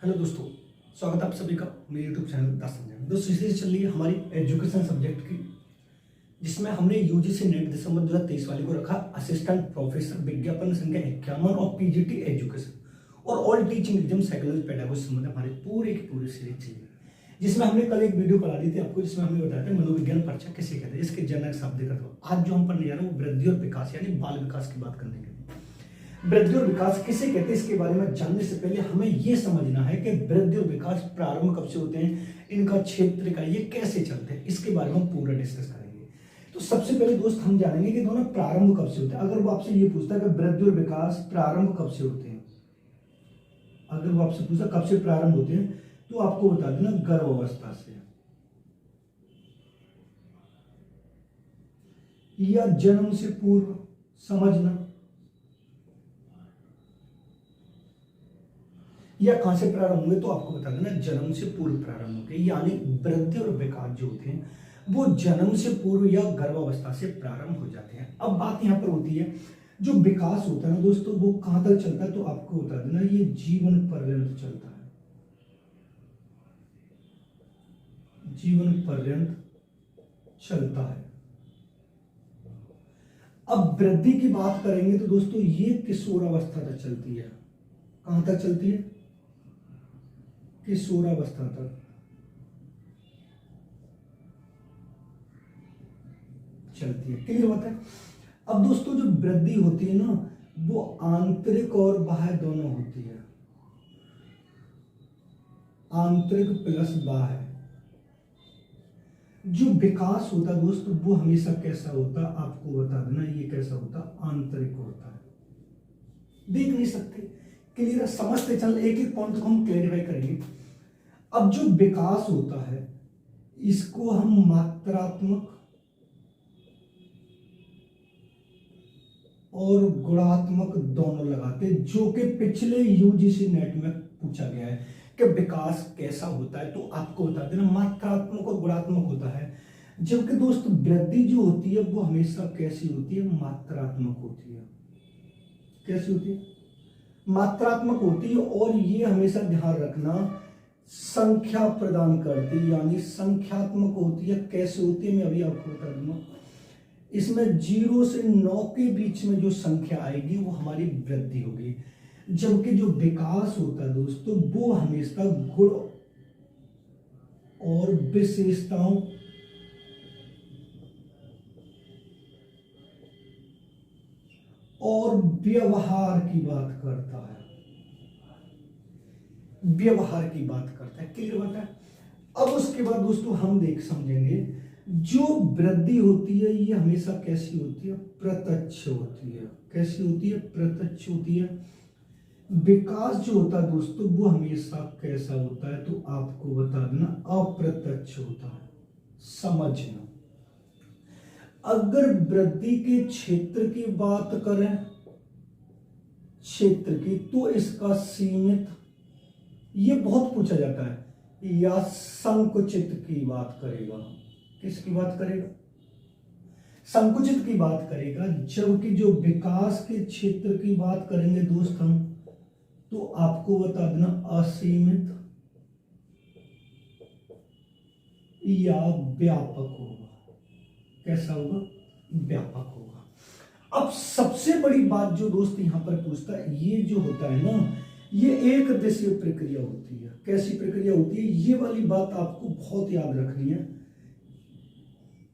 Hello दोस्तों, स्वागत है आप सभी का मेरे यूट्यूब चैनल द संजय में। दोस्तों सीरीज चल रही है हमारी एजुकेशन सब्जेक्ट की, जिसमें हमने यूजीसी नेट दिसंबर 2023 वाले को रखा असिस्टेंट प्रोफेसर विज्ञापन संख्या 51 और पीजीटी एजुकेशन और all teaching exam psychology pedagogy से संबंधित हमारी पूरी की पूरी सीरीज चल रही है, जिसमें हमने कल एक वीडियो बना दी थी आपको, जिसमें हमने बताया था मनोविज्ञान परीक्षा किसे कहते हैं, इसके जनरल शब्द देखा था। आज जो हम पढ़ने जा रहे हैं वो वृद्धि और विकास यानी बाल विकास की बात करने के लिए। वृद्धि और विकास किसे कहते हैं इसके बारे में जानने से पहले हमें यह समझना है कि वृद्धि और विकास प्रारंभ कब से होते हैं, इनका क्षेत्र का ये कैसे चलते हैं, इसके बारे में हम पूरा डिस्कस करेंगे। तो सबसे पहले दोस्त हम जानेंगे कि दोनों प्रारंभ कब से होते हैं। अगर वो आपसे ये पूछता है कि वृद्धि और विकास प्रारंभ कब से होते हैं, अगर वो आपसे पूछता कब से प्रारंभ होते हैं, तो आपको बता देना गर्भावस्था से या जन्म से पूर्व। समझना या कहां से प्रारंभ होंगे, तो आपको बता देना जन्म से पूर्व प्रारंभ होंगे। यानी वृद्धि और विकास जो होते हैं वो जन्म से पूर्व या गर्भावस्था से प्रारंभ हो जाते हैं। अब बात यहां पर होती है, जो विकास होता है ना दोस्तों, वो कहां तक चलता है, तो आपको बता देना ये जीवन पर्यंत चलता है, जीवन पर्यंत चलता है। अब वृद्धि की बात करेंगे तो दोस्तों ये किशोरावस्था तक चलती है। कहां तक चलती है? किशोरावस्था तक चलती है। क्लियर होता है? अब दोस्तों जो वृद्धि होती है ना, वो आंतरिक और बाह्य दोनों होती है, आंतरिक प्लस बाह्य। जो विकास होता है दोस्तों वो हमेशा कैसा होता है, आपको बता देना ये कैसा होता, आंतरिक होता है। देख नहीं सकते, क्लियर है? समझते चल, एक एक पॉइंट को हम क्लैरिफाई करेंगे। अब जो विकास होता है इसको हम मात्रात्मक और गुणात्मक दोनों लगाते हैं, जो कि पिछले यूजीसी नेट में पूछा गया है कि विकास कैसा होता है, तो आपको बता देना मात्रात्मक और गुणात्मक होता है। जबकि दोस्त वृद्धि जो होती है वो हमेशा कैसी होती है, मात्रात्मक होती है। कैसी होती है? मात्रात्मक होती है। और ये हमेशा ध्यान रखना संख्या प्रदान करती है, यानी संख्यात्मक होती है। कैसे होती है मैं अभी आपको बता दूंगा। इसमें 0 से 9 के बीच में जो संख्या आएगी वो हमारी वृद्धि होगी। जबकि जो विकास होता है दोस्तों वो हमेशा गुण और विशेषताओं और व्यवहार की बात करता है, व्यवहार की बात करता है। क्लियर बात है? अब उसके बाद दोस्तों हम समझेंगे जो वृद्धि होती है ये हमेशा कैसी होती है, प्रत्यक्ष होती है। कैसी होती है? प्रत्यक्ष होती है। विकास जो होता है दोस्तों वो हमेशा कैसा होता है, तो आपको बता देना अप्रत्यक्ष होता है। समझना, अगर वृद्धि के क्षेत्र की बात करें, क्षेत्र की, तो इसका सीमित, ये बहुत पूछा जाता है, या संकुचित की बात करेगा। किसकी बात करेगा? संकुचित की बात करेगा। जबकि जो विकास के क्षेत्र की बात करेंगे दोस्त हम, तो आपको बता देना असीमित या व्यापक होगा। कैसा होगा? व्यापक होगा। अब सबसे बड़ी बात जो दोस्त यहां पर पूछता है, ये जो होता है ना, ये एक दिशीय प्रक्रिया होती है। कैसी प्रक्रिया होती है? ये वाली बात आपको बहुत याद रखनी है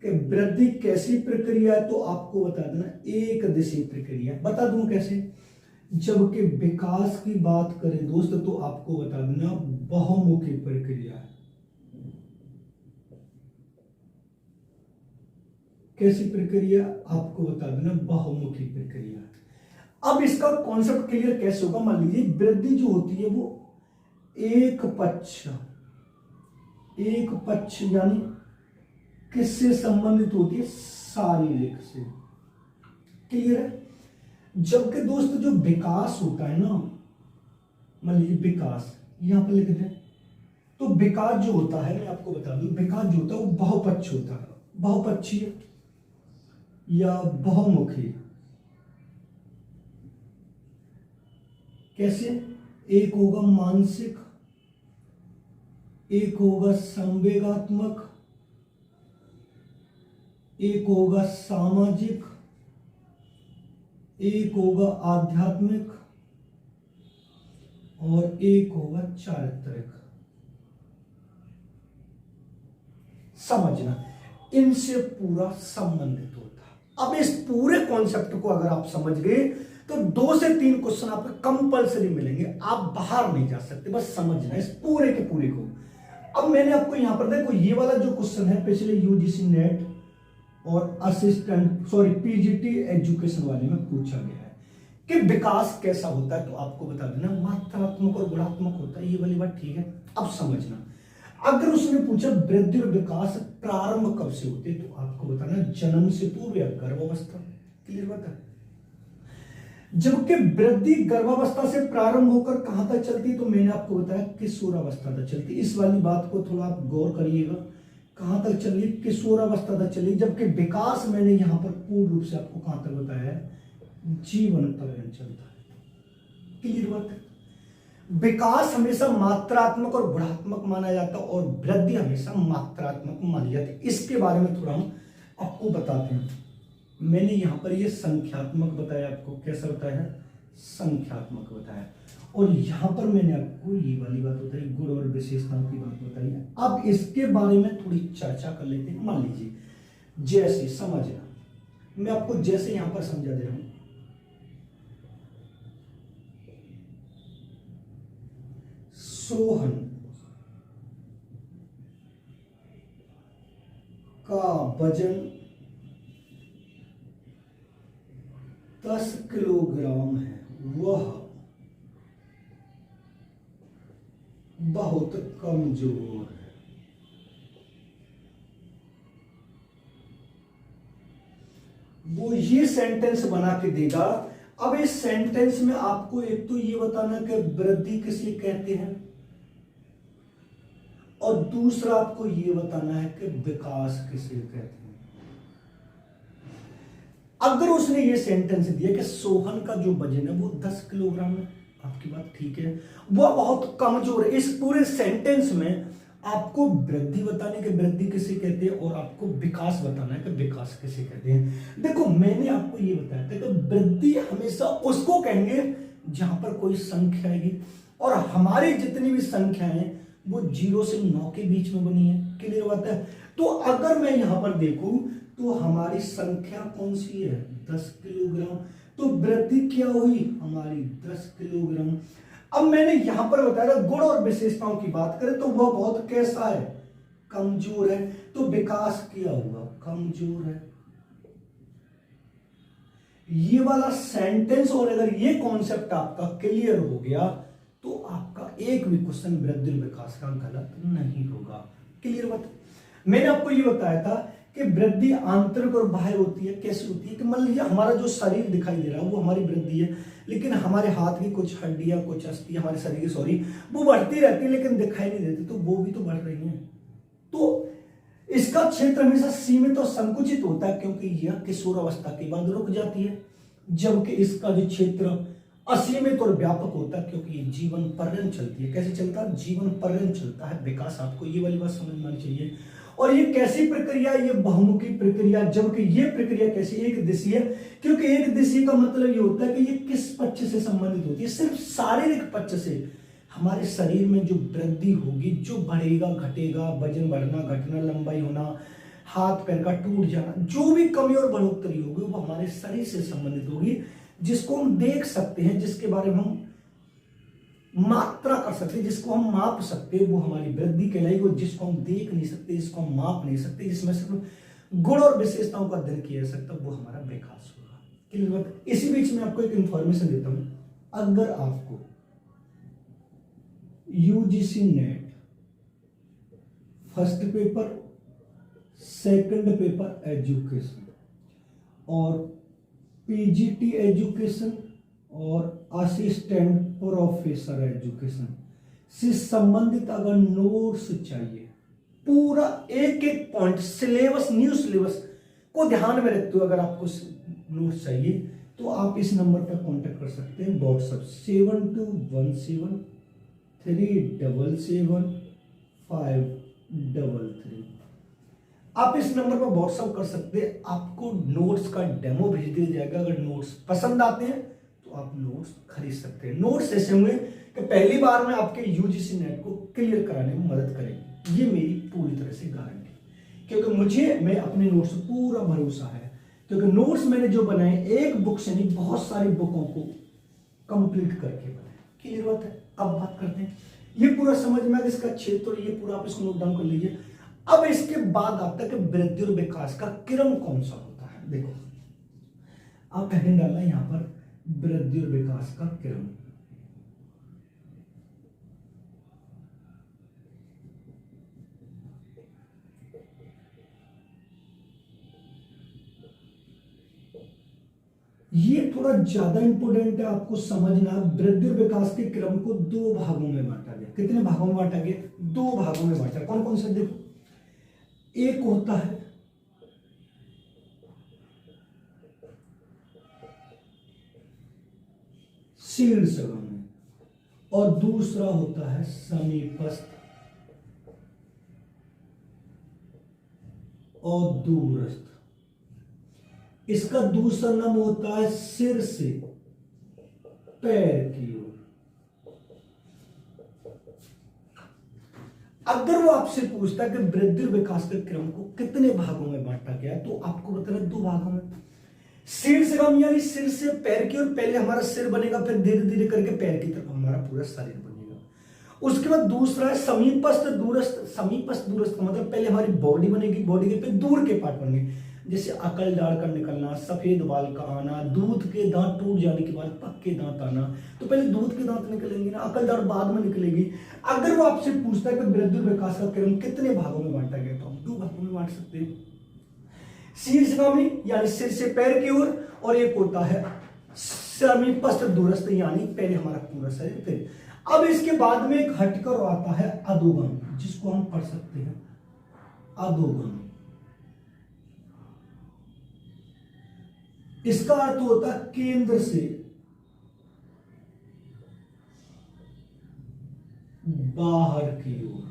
कि वृद्धि कैसी प्रक्रिया है, तो आपको बता देना एक दिशीय प्रक्रिया। बता दूं कैसे? जबकि विकास की बात करें दोस्त तो आपको बता देना बहुमुखी प्रक्रिया है। कैसी प्रक्रिया? आपको बता देना बहुमुखी प्रक्रिया है। अब इसका कॉन्सेप्ट क्लियर कैसे होगा? मान लीजिए वृद्धि जो होती है वो एक पक्ष यानी किससे संबंधित होती है? शारीरिक से। क्लियर है? जबकि दोस्त जो विकास होता है ना, मान लीजिए विकास यहां पर लिख दें, तो विकास जो होता है मैं आपको बता दूं, विकास जो होता है वो बहुपक्ष होता है, बहुपक्षीय या बहुमुखी। कैसे? एक होगा मानसिक एक होगा संवेगात्मक, एक होगा सामाजिक, एक होगा आध्यात्मिक और एक होगा चारित्रिक। समझना, इनसे पूरा संबंधित होता है। अब इस पूरे कॉन्सेप्ट को अगर आप समझ गए तो 2 से 3 क्वेश्चन आपको कंपलसरी मिलेंगे, आप बाहर नहीं जा सकते, बस समझना इस पूरे के पूरे को। अब मैंने आपको यहां पर देखो ये वाला जो क्वेश्चन है पिछले यूजीसी नेट और पीजीटी एजुकेशन वाले में पूछा गया है कि विकास कैसा होता है, तो आपको बता देना मात्रात्मक और गुणात्मक होता है, ये वाली बात ठीक है। अब समझना, अगर उसने पूछा वृद्धि और विकास प्रारंभ कब से होते, तो आपको बताना जन्म से पूर्व या गर्भावस्था। क्लियर बात है। जबकि वृद्धि गर्भावस्था से प्रारंभ होकर कहां तक चलती, तो मैंने आपको बताया किशोरावस्था तक चलती। इस वाली बात को थोड़ा आप गौर करिएगा, कहां तक चली, किशोरावस्था तक चली। जबकि विकास मैंने यहां पर पूर्ण रूप से आपको कहां तक बताया है, जीवन पर्यंत चलता है। क्लियर बात है। विकास हमेशा मात्रात्मक और गुणात्मक माना जाता है और वृद्धि हमेशा मात्रात्मक मानी जाती है। इसके बारे में थोड़ा हम आपको बताते हैं। मैंने यहां पर ये संख्यात्मक बताया, आपको कैसा बताया है, संख्यात्मक बताया, और यहां पर मैंने आपको ये वाली बात बताई, गुण और विशेषताओं की बात बताई है। अब इसके बारे में थोड़ी चर्चा कर लेते हैं। मान लीजिए जैसे, समझना, मैं आपको जैसे यहां पर समझा दे रहा हूं, सोहन का वजन 10 किलोग्राम है, वह बहुत कमजोर है। वो ये सेंटेंस बना के देगा। अब इस सेंटेंस में आपको एक तो ये बताना कि वृद्धि किसे कहते हैं, और दूसरा आपको ये बताना है कि विकास किसे कहते हैं। अगर उसने ये सेंटेंस दिया कि सोहन का जो वजन है वो 10 किलोग्राम है, आपकी बात ठीक है, वह बहुत कमजोर है। इस पूरे सेंटेंस में आपको वृद्धि बताने की वृद्धि किसे कहते हैं और आपको विकास बताना है कि विकास किसे कहते हैं। देखो मैंने आपको ये बताया था कि वृद्धि हमेशा उसको कहेंगे जहां पर कोई संख्या आएगी, और हमारी जितनी भी संख्याएं वो 0 से 9 के बीच में बनी है। क्लियर बात है। तो अगर मैं यहां पर देखूं तो हमारी संख्या कौन सी है, 10 किलोग्राम, तो वृद्धि क्या हुई हमारी 10 किलोग्राम। अब मैंने यहां पर बताया गुण और विशेषताओं की बात करें तो वह बहुत कैसा है, कमजोर है, तो विकास क्या हुआ, कमजोर है। ये वाला सेंटेंस और अगर ये कॉन्सेप्ट आपका क्लियर हो गया तो आपका एक भी क्वेश्चन वृद्धि विकास का गलत नहीं होगा। क्लियर बात। मैंने आपको ये बताया था कि वृद्धि आंतरिक और बाह्य होती है। कैसी होती है कि मान लीजिए हमारा जो शरीर दिखाई दे रहा है वो हमारी वृद्धि है, लेकिन हमारे हाथ की कुछ हड्डियां, कुछ अस्थि हमारे शरीर की वो बढ़ती रहती है लेकिन दिखाई नहीं देती, तो वो भी तो बढ़ रही है। तो इसका क्षेत्र हमेशा सीमित और संकुचित होता है क्योंकि यह किशोर अवस्था के बाद रुक जाती है, जबकि इसका जो क्षेत्र असीमित और व्यापक होता है क्योंकि ये जीवन पर्यंत चलती है। कैसे चलता है, जीवन पर्यंत चलता है विकास। आपको ये वाली बात समझ में आनी चाहिए। और ये कैसी प्रक्रिया, ये बहुमुखी प्रक्रिया, जबकि ये प्रक्रिया कैसी, एक दिशीय है, क्योंकि एक दिशीय का मतलब ये होता है कि ये किस पक्ष से संबंधित होती है, सिर्फ शारीरिक पक्ष से। हमारे शरीर में जो वृद्धि होगी, जो बढ़ेगा घटेगा, वजन बढ़ना घटना, लंबाई होना, हाथ पैर का टूट जाना, जो भी कमी और बढ़ोतरी होगी वो हमारे शरीर से संबंधित होगी, जिसको हम देख सकते हैं, जिसके बारे में हम मात्रा कर सकते हैं, जिसको हम माप सकते हैं, वो हमारी वृद्धि कहलाएगी। और जिसको हम देख नहीं सकते, जिसको हम माप नहीं सकते, जिसमें सिर्फ गुण और विशेषताओं का अध्ययन किया जा सकता, वो हमारा विकास होगा। इसी बीच में आपको एक इंफॉर्मेशन देता हूं, अगर आपको UGC net first paper, second paper education और पीजीटी एजुकेशन और असिस्टेंट प्रोफेसर एजुकेशन से संबंधित अगर नोट्स चाहिए, पूरा एक एक पॉइंट सिलेबस, न्यू सिलेबस को ध्यान में रखते हुए अगर आपको नोट्स चाहिए तो आप इस नंबर पर कांटेक्ट कर सकते हैं। व्हाट्सएप 7217377377 533। आप इस नंबर पर व्हाट्सअप कर सकते हैं, आपको नोट्स का डेमो भेज दिया जाएगा। अगर नोट्स पसंद आते हैं तो आप नोट्स खरीद सकते हैं। नोट्स ऐसे होंगे कि पहली बार में आपके यूजीसी नेट को क्लियर कराने में मदद करेंगे, ये मेरी पूरी तरह से गारंटी, क्योंकि मैं अपने नोट्स पर पूरा भरोसा है, क्योंकि नोट्स मैंने जो बनाए एक बुक से नहीं बहुत सारी बुकों को कंप्लीट करके बनाए। क्लियर बात है। अब बात करते हैं, ये पूरा समझ में इसका क्षेत्र, ये पूरा आप इसको नोट डाउन कर लीजिए। अब इसके बाद आता है कि वृद्धि और विकास का क्रम कौन सा होता है। देखो आप हेडिंग डालना यहां पर, वृद्धि और विकास का क्रम। ये थोड़ा ज्यादा इंपोर्टेंट है आपको समझना। वृद्धि और विकास के क्रम को दो भागों में बांटा गया। कितने भागों में बांटा गया? दो भागों में बांटा। कौन कौन से? देखो, एक होता है शीर्षगामी और दूसरा होता है समीपस्थ और दूरस्थ। इसका दूसरा नाम होता है सिर से पैर की ओर। अगर वो आपसे पूछता है कि वृद्धि और विकास के क्रम को कितने भागों में बांटा गया, तो आपको बताना दो भागों में। शीर्षगामी यानी सिर से पैर की ओर, पहले हमारा सिर बनेगा, फिर धीरे धीरे करके पैर की तरफ हमारा पूरा शरीर बनेगा। उसके बाद दूसरा है समीपस्थ दूरस्थ। समीपस्थ दूरस्थ का मतलब पहले हमारी बॉडी बनेगी, बॉडी के फिर दूर के पार्ट बनेंगे, जैसे अकल दाढ़ का निकलना, सफेद बाल का आना, दूध के दांत टूट जाने के बाद पक्के दांत आना। तो पहले दूध के दांत निकलेंगे ना, अकल दाढ़ बाद में निकलेगी। अगर वो आपसे पूछता है कि वृद्धि और विकास का क्रम कितने भागों में बांटा गया, तो हम दो भागों में बांट सकते हैं। शीर्षगामी यानी सिर से पैर की ओर, और एक होता है समीपस्थ दूरस्थ यानी पहले हमारा पूरा शरीर। फिर अब इसके बाद में एक हटकर आता है अधोगामी, जिसको हम पढ़ सकते हैं अधोगामी। इसका अर्थ होता है केंद्र से बाहर की ओर।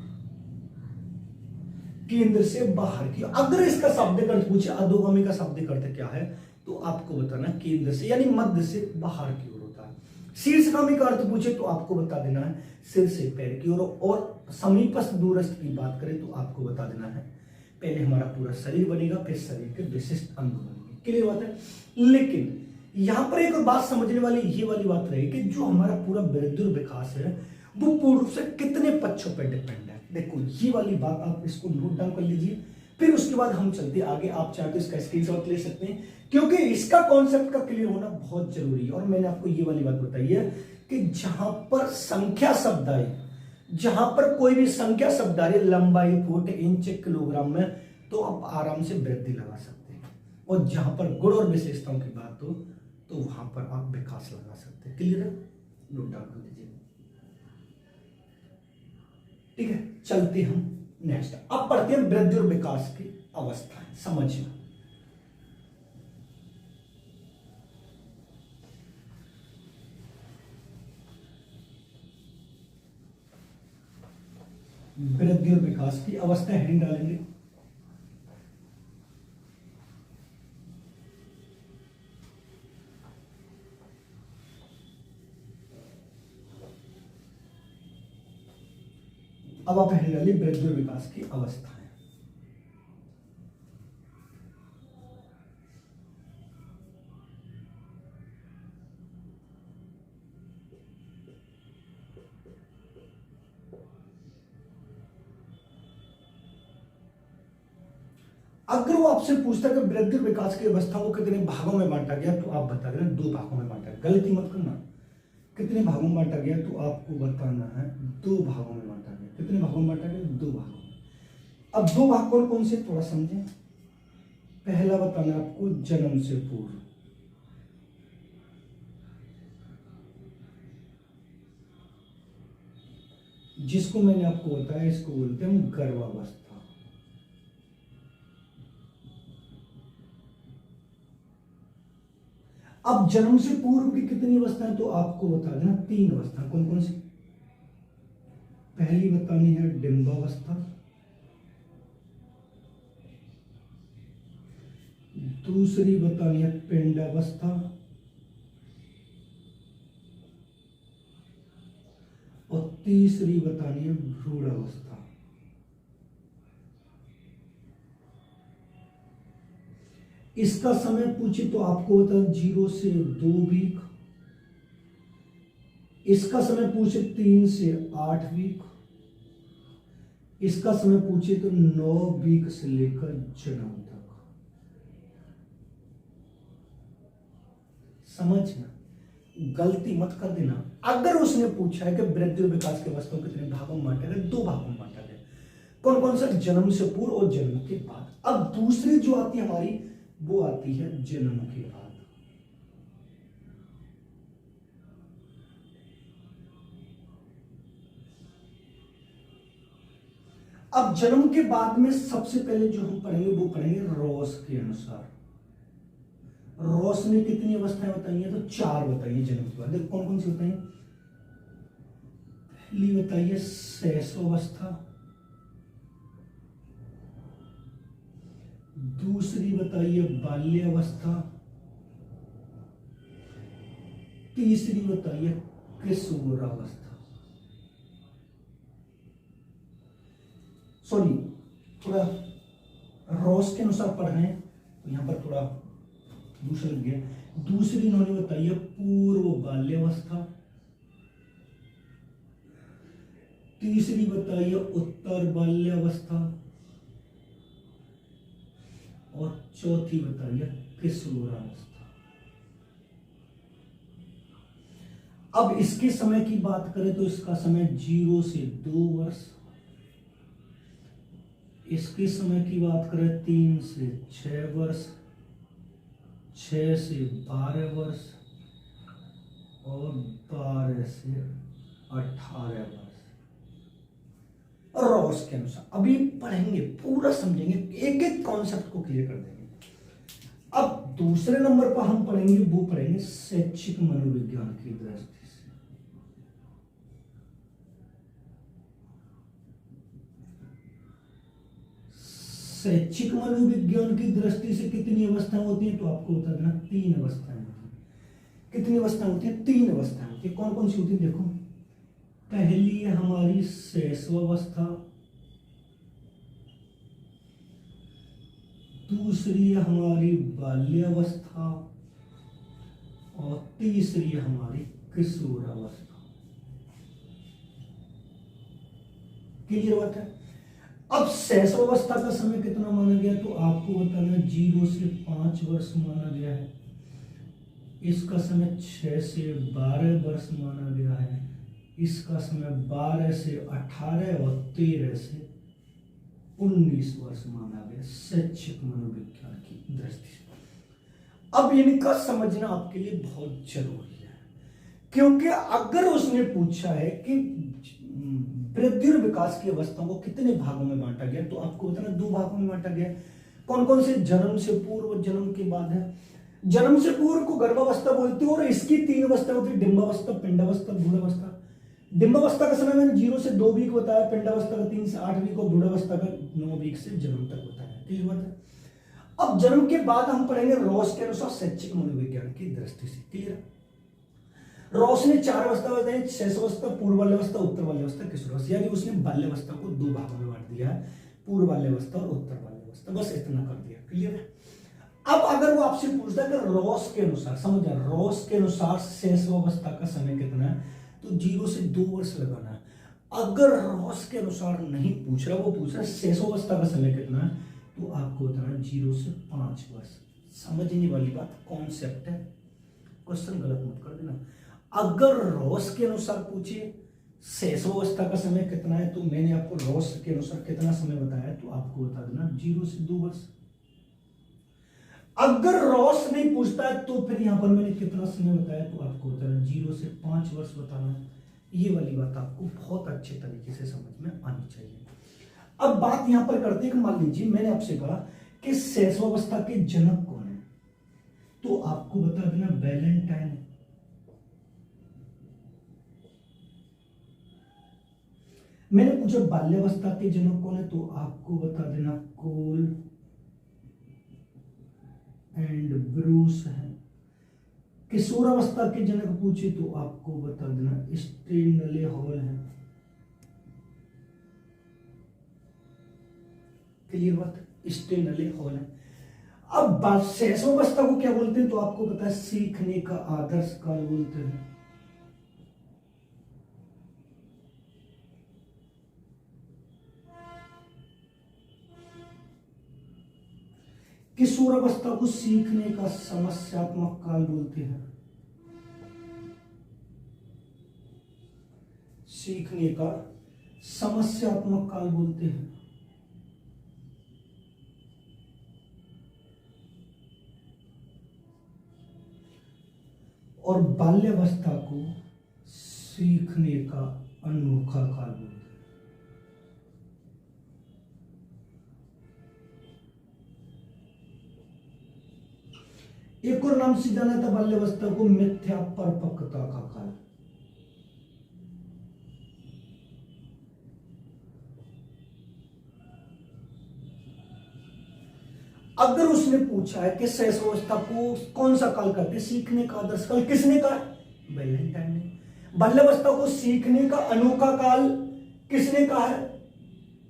केंद्र से बाहर की ओर। अगर इसका शाब्दिक अर्थ पूछे अधोगामी का शाब्दिक अर्थ क्या है, तो आपको बताना केंद्र से यानी मध्य से बाहर की ओर होता है। शीर्षगामी का अर्थ पूछे तो आपको बता देना है सिर से पैर की ओर। और समीपस्थ दूरस्थ की बात करें तो आपको बता देना है पहले हमारा पूरा शरीर बनेगा, फिर शरीर के विशिष्ट अंग बनेंगे। क्लियर बात है। लेकिन यहां पर एक बात समझने वाली ये वाली बात रही कि जो हमारा पूरा वृद्धि और विकास है वो पूर्ण रूप से कितने पक्षों पर डिपेंड है। देखो ये वाली बात आप इसको नोट डाउन कर लीजिए, फिर उसके बाद हम चलते आगे। आप चाहे तो इसका स्क्रीनशॉट ले सकते हैं, क्योंकि इसका कॉन्सेप्ट का क्लियर होना बहुत जरूरी है। और मैंने आपको ये वाली बात बताई है कि जहां पर संख्या शब्द आए, जहां पर कोई भी संख्या शब्द आ रही है, लंबाई, फुट, इंच, किलोग्राम में, तो आप आराम से वृद्धि लगा सकते हैं। और जहां पर गुण और विशेषताओं की बात हो तो वहां पर आप विकास लगा सकते हैं। क्लियर है? नोट डाउन कर लीजिए। ठीक है, चलते हम नेक्स्ट। अब पढ़ते हैं वृद्धि और विकास की अवस्थाएं। समझना, वृद्धि और विकास की अवस्था हेडिंग डालेंगे। अब आप हेडिंग डालिए वृद्धि और विकास की अवस्थाएं। अगर वो आपसे पूछता है कि वृद्धि और विकास की अवस्था को कितने भागों में बांटा गया, तो आप बता देना दो भागों में बांटा गया। गलती मत करना। कितने भागों में बांटा गया, तो आपको बताना है दो भागों में बांटा गया। कितने भागों में बांटा गया? दो भागों में। अब दो भाग कौन कौन से, थोड़ा समझें। पहला बताना आपको जन्म से पूर्व, जिसको मैंने आपको बताया इसको बोलते हैं हम गर्भावस्था। अब जन्म से पूर्व की कितनी अवस्थाएं, तो आपको बता देना तीन अवस्था। कौन कौन सी? पहली बतानी है डिंबावस्था, दूसरी बतानी है पिंडावस्था, और तीसरी बतानी है भ्रूणावस्था। इसका समय पूछे तो आपको बता 0 से 2 वीक, इसका समय पूछे 3 से 8 वीक, इसका समय पूछे तो 9 वीक से लेकर जन्म तक। समझना, गलती मत कर देना। अगर उसने पूछा है कि वृद्धि और विकास के अवस्था कितने भागों में बांटा गया, 2 भागों में बांटा गया। कौन कौन सा? जन्म से पूर्व और जन्म के बाद। अब दूसरी जो आती है हमारी, वो आती है जन्म के बाद। अब जन्म के बाद में सबसे पहले जो हम पढ़ेंगे वो पढ़ेंगे रॉस के अनुसार। रॉस ने कितनी अवस्थाएं बताई हैं? तो 4 बताइए जन्म के बाद। कौन कौन सी बताइए? पहली बताइए शैशवावस्था, दूसरी बताइए बाल्यावस्था, तीसरी बताइए किशोरावस्था। सॉरी, थोड़ा रॉस के अनुसार पढ़ रहे हैं तो यहां पर थोड़ा दूसरा लग गया। दूसरी इन्होंने बताई है पूर्व बाल्यावस्था, तीसरी बताई है उत्तर बाल्यावस्था, और चौथी बताई है किशोरावस्था। अब इसके समय की बात करें तो इसका समय 0 से 2 वर्ष, इसके समय की बात करें 3 से 6 वर्ष, 6 से 12 वर्ष, और 12 से 18 वर्ष। रॉस के अनुसार अभी पढ़ेंगे, पूरा समझेंगे, एक एक कॉन्सेप्ट को क्लियर कर देंगे। अब दूसरे नंबर पर हम पढ़ेंगे, वो पढ़ेंगे शैक्षिक मनोविज्ञान की दृष्टि से। शैक्षिक मनोविज्ञान की दृष्टि से कितनी अवस्थाएं होती हैं? तो आपको बता देना 3 अवस्थाएं होती हैं। कितनी अवस्थाएं होती हैं? 3 अवस्थाएं होती हैं। कौन कौन सी होती है? देखो, पहली है हमारी शैशवावस्था, दूसरी है हमारी बाल्यावस्था, और तीसरी है हमारी किशोरावस्था। क्लियर बात है? अब शैशवावस्था का समय कितना माना गया? तो आपको बताना 0 से 5 वर्ष माना गया है, इसका समय 6 से 12 वर्ष माना गया है, इसका समय 12 से 18 और 13 से 19 वर्ष माना गया शैक्षिक मनोविज्ञान की दृष्टि से। अब इनका समझना आपके लिए बहुत जरूरी है, क्योंकि अगर उसने पूछा है कि वृद्धि और विकास की अवस्थाओं को कितने भागों में बांटा गया, तो आपको बताना 2 भागों में बांटा गया। कौन कौन से? जन्म से पूर्व और जन्म के बाद है। जन्म से पूर्व को गर्भावस्था बोलते हैं, और इसकी 3 अवस्था होती है, डिंबावस्था, पिंडावस्था, भ्रूणावस्था। डिंबावस्था का समय मैंने 0 से 2 वीक बताया, पिंडावस्था का 3 से 8 वीक, और भ्रूणावस्था का 9 वीक से जन्म तक बताया। क्लियर बात है? अब जन्म के बाद हम पढ़ेंगे रॉस के अनुसार शैक्षिक मनोविज्ञान की दृष्टि से। क्लियर? रॉस ने 4 अवस्था बताई, शैशवावस्था, पूर्व बाल्यावस्था, उत्तर बाल्यावस्था, किशोरावस्था। यानी उसने बाल्यावस्था को 2 भागों में बांट दिया है, पूर्व बाल्यावस्था और उत्तर बाल्यावस्था। बस इतना कर दिया। क्लियर है? अब अगर वो आपसे पूछता है कि रॉस के अनुसार, समझ जाए, रॉस के अनुसार शैशवावस्था का समय कितना है, तो 0 से 2 वर्ष लगाना है। अगर रॉस के अनुसार नहीं पूछ रहा, वो पूछ रहा है शैशवावस्था का समय कितना है, तो आपको बताना 0 से 5 वर्ष। समझने वाली बात, कॉन्सेप्ट है, क्वेश्चन गलत मत कर देना। अगर रॉस के अनुसार पूछे शैशवावस्था का समय कितना है, तो मैंने आपको रॉस के अनुसार कितना समय बताया, तो आपको बता देना 0 से 2 वर्ष। अगर रॉस नहीं पूछता है तो फिर यहां पर मैंने कितना समय बताया, तो आपको बताना 0 से 5 वर्ष बताना। ये वाली बात आपको बहुत अच्छे तरीके से समझ में आनी चाहिए। अब बात यहां पर करते हैं कि मान लीजिए मैंने आपसे कहा कि शैशवावस्था के जनक कौन है, तो आपको बता देना वैलेंटाइन। मैंने पूछा बाल्यावस्था के जनक कौन है, तो आपको बता देना कोल एंड ब्रूस है। किशोरावस्था के जनक पूछे तो आपको बता देना स्टेनले हॉल है। क्लियर बात, स्टेनले हॉल है। अब शैशवावस्था को क्या बोलते हैं, तो आपको पता है सीखने का आदर्श काल बोलते हैं। किशोरावस्था को सीखने का समस्यात्मक काल बोलते हैं। सीखने का समस्यात्मक काल बोलते हैं। और बाल्यावस्था को सीखने का अनोखा काल बोलते हैं। एक और नाम से जाना था बाल्यावस्था को मिथ्या परिपक्वता का काल। अगर उसने पूछा है कि शैशवावस्था को कौन सा काल कहते हैं, सीखने का आदर्श काल, किसने कहा, वैलेंटाइन ने। बाल्यावस्था को सीखने का अनोखा काल किसने कहा है,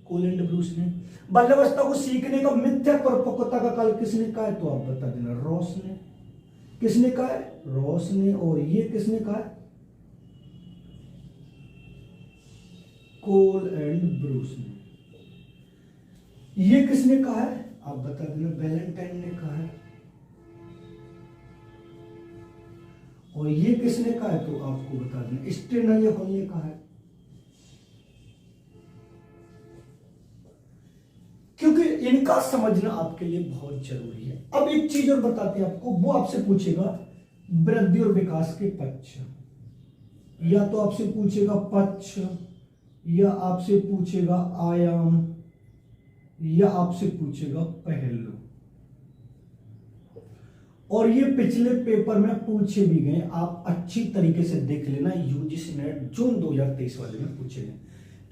कोल एंड ब्रूस ने। बाल्यावस्था को सीखने का मिथ्या परिपक्वता का काल किसने कहा है, तो आप बता देना रॉस ने। किसने कहा है, रॉस ने। और ये किसने कहा है, कोल एंड ब्रूस ने। ये किसने कहा है, आप बता देना वैलेंटाइन ने कहा है। और ये किसने कहा है, तो आपको बता देना स्टेनले हॉल ने कहा है। क्योंकि इनका समझना आपके लिए बहुत जरूरी है। अब एक चीज और बताते हैं आपको, वो आपसे पूछेगा वृद्धि और विकास के पक्ष, या तो आपसे पूछेगा पक्ष, या आपसे पूछेगा आयाम, या आपसे पूछेगा पहलू। और ये पिछले पेपर में पूछे भी गए, आप अच्छी तरीके से देख लेना। यूजीसी नेट जून 2023 वाले में पूछे गए।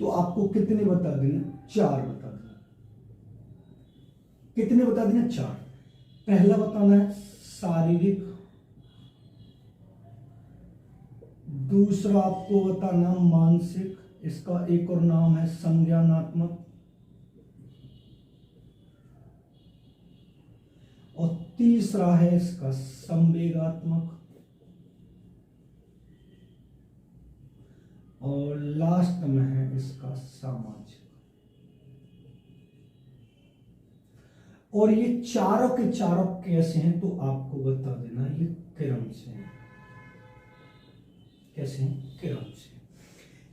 तो आपको कितने बता देना, 4 बता देना। कितने बता देना, 4। पहला बताना है शारीरिक, दूसरा आपको बताना मानसिक, इसका एक और नाम है संज्ञानात्मक, और तीसरा है इसका संवेगात्मक, और लास्ट में है इसका सामाजिक। और ये चारों के चारों कैसे हैं, तो आपको बता देना ये क्रम से हैं। कैसे हैं, क्रम से।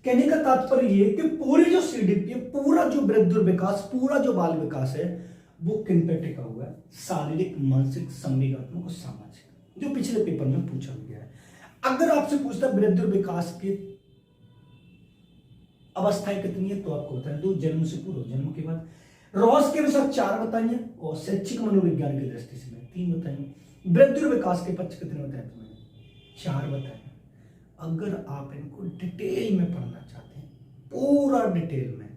कहने का तात्पर्य ये कि पूरी जो सीडीपी है, पूरा जो वृद्धि विकास, पूरा जो बाल विकास है, वो किन पे टिका हुआ है, शारीरिक, मानसिक, संवेगात्मक और सामाजिक, जो पिछले पेपर में पूछा गया है। अगर आपसे पूछता है वृद्धि विकास की अवस्थाएं कितनी है, तो आपको बताएं 2, जन्म से पूर्व, जन्म के बाद। रॉस के अनुसार 4 बताइए, और शैक्षिक मनोविज्ञान की दृष्टि से 3 बताइए। वृद्धि विकास के पक्ष कितने बताए, तुम्हें 4 बताए। अगर आप इनको डिटेल में पढ़ना चाहते हैं, पूरा डिटेल में,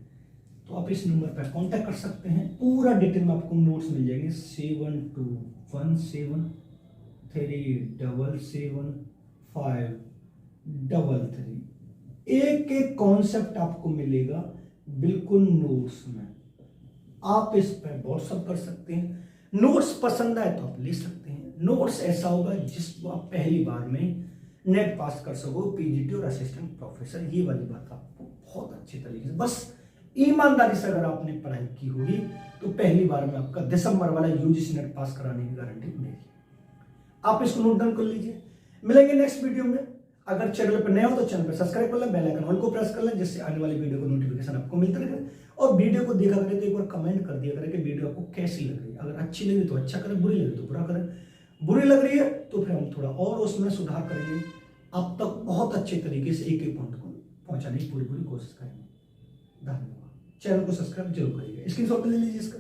तो आप इस नंबर पर कांटेक्ट कर सकते हैं। पूरा डिटेल में आपको नोट्स मिल जाएंगे। 7217737533। एक एक कॉन्सेप्ट आपको मिलेगा बिल्कुल नोट्स में। आप इस पर व्हाट्सएप कर सकते हैं। नोट्स पसंद आए तो आप ले सकते हैं। नोट्स ऐसा होगा जिसको आप पहली बार में नेट पास कर सको, पीजीटी और असिस्टेंट प्रोफेसर। ये वाली बात आपको बहुत अच्छी तरीके से, बस ईमानदारी से अगर आपने पढ़ाई की होगी, तो पहली बार में आपका दिसंबर वाला यूजीसी नेट पास कराने की गारंटी मिलेगी। आप इसको नोट डाउन कर लीजिए। मिलेंगे नेक्स्ट वीडियो में। अगर चैनल पर नए हो तो चैनल पर सब्सक्राइब कर लें, बेल आइकन ऑल को प्रेस कर लें, जिससे आने वाली वीडियो को नोटिफिकेशन आपको मिलते रहे। और वीडियो को देखा करें तो एक बार कमेंट कर दिया करें कि वीडियो आपको कैसी लग रही है। अगर अच्छी लगी तो अच्छा करें, बुरी लगी तो बुरा करें। बुरी लग रही है तो फिर हम थोड़ा और उसमें सुधार करेंगे, आप तक बहुत अच्छे तरीके से एक एक पॉइंट को पहुंचाने की पूरी कोशिश करेंगे। धन्यवाद। चैनल को सब्सक्राइब जरूर करिएगा। स्क्रीनशॉट ले लीजिए इसका।